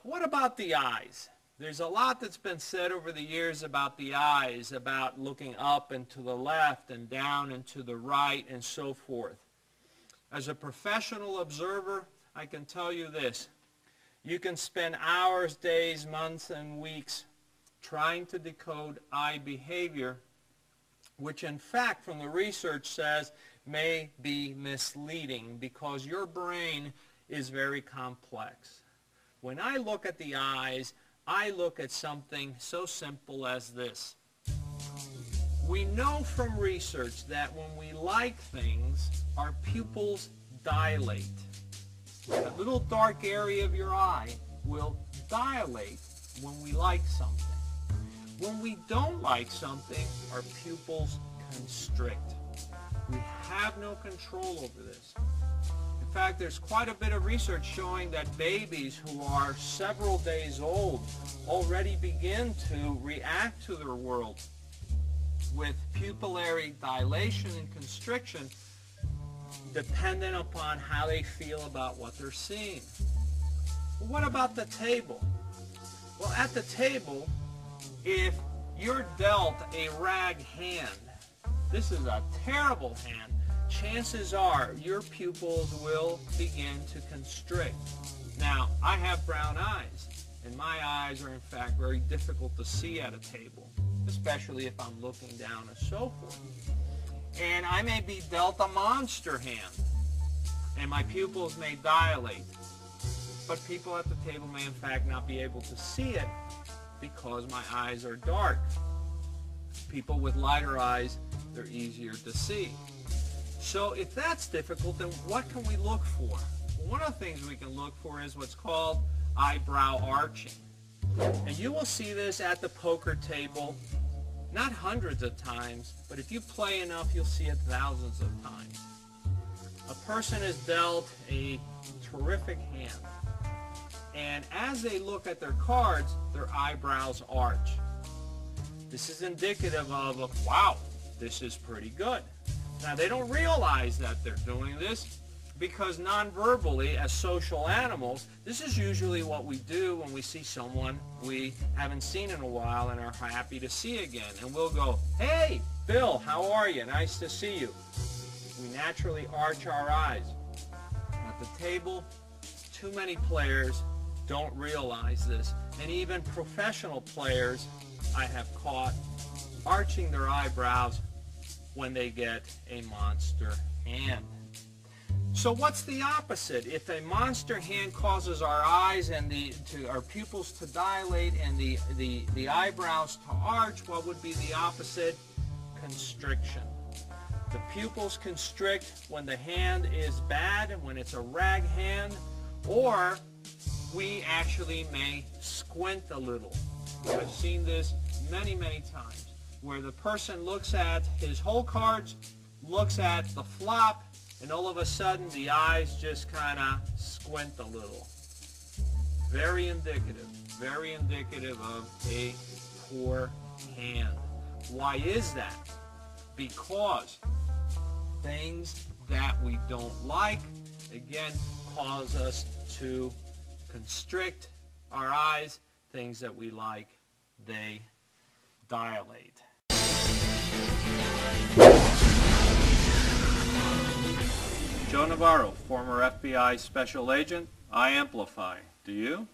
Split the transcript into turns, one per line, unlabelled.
What about the eyes? There's a lot that's been said over the years about the eyes, about looking up and to the left and down and to the right and so forth. As a professional observer, I can tell you this. You can spend hours, days, months, and weeks trying to decode eye behavior, which in fact from the research says may be misleading because your brain is very complex. When I look at the eyes, I look at something so simple as this. We know from research that when we like things, our pupils dilate. That little dark area of your eye will dilate when we like something. When we don't like something, our pupils constrict. We have no control over this. In fact, there's quite a bit of research showing that babies who are several days old already begin to react to their world with pupillary dilation and constriction dependent upon how they feel about what they're seeing. Well, what about the table? Well, at the table, if you're dealt a rag hand, this is a terrible hand, chances are your pupils will begin to constrict. Now, I have brown eyes, and my eyes are in fact very difficult to see at a table, especially if I'm looking down and so forth. And I may be dealt a monster hand, and my pupils may dilate, but people at the table may in fact not be able to see it because my eyes are dark. People with lighter eyes, they're easier to see. So if that's difficult, then what can we look for? Well, one of the things we can look for is what's called eyebrow arching. And you will see this at the poker table, not hundreds of times, but if you play enough, you'll see it thousands of times. A person is dealt a terrific hand, and as they look at their cards, their eyebrows arch. This is indicative of, wow, this is pretty good. Now, they don't realize that they're doing this because non-verbally, as social animals, this is usually what we do when we see someone we haven't seen in a while and are happy to see again. And we'll go, hey, Bill, how are you? Nice to see you. We naturally arch our eyes. At the table, too many players don't realize this. And even professional players I have caught arching their eyebrows when they get a monster hand. So what's the opposite? If a monster hand causes our eyes and our pupils to dilate and the eyebrows to arch, what would be the opposite? Constriction. The pupils constrict when the hand is bad and when it's a rag hand, or we actually may squint a little. I've seen this many, many times, where the person looks at his whole cards, looks at the flop, and all of a sudden the eyes just kind of squint a little. Very indicative of a poor hand. Why is that? Because things that we don't like, again, cause us to constrict our eyes. Things that we like, they dilate. Joe Navarro, former FBI special agent. I amplify. Do you?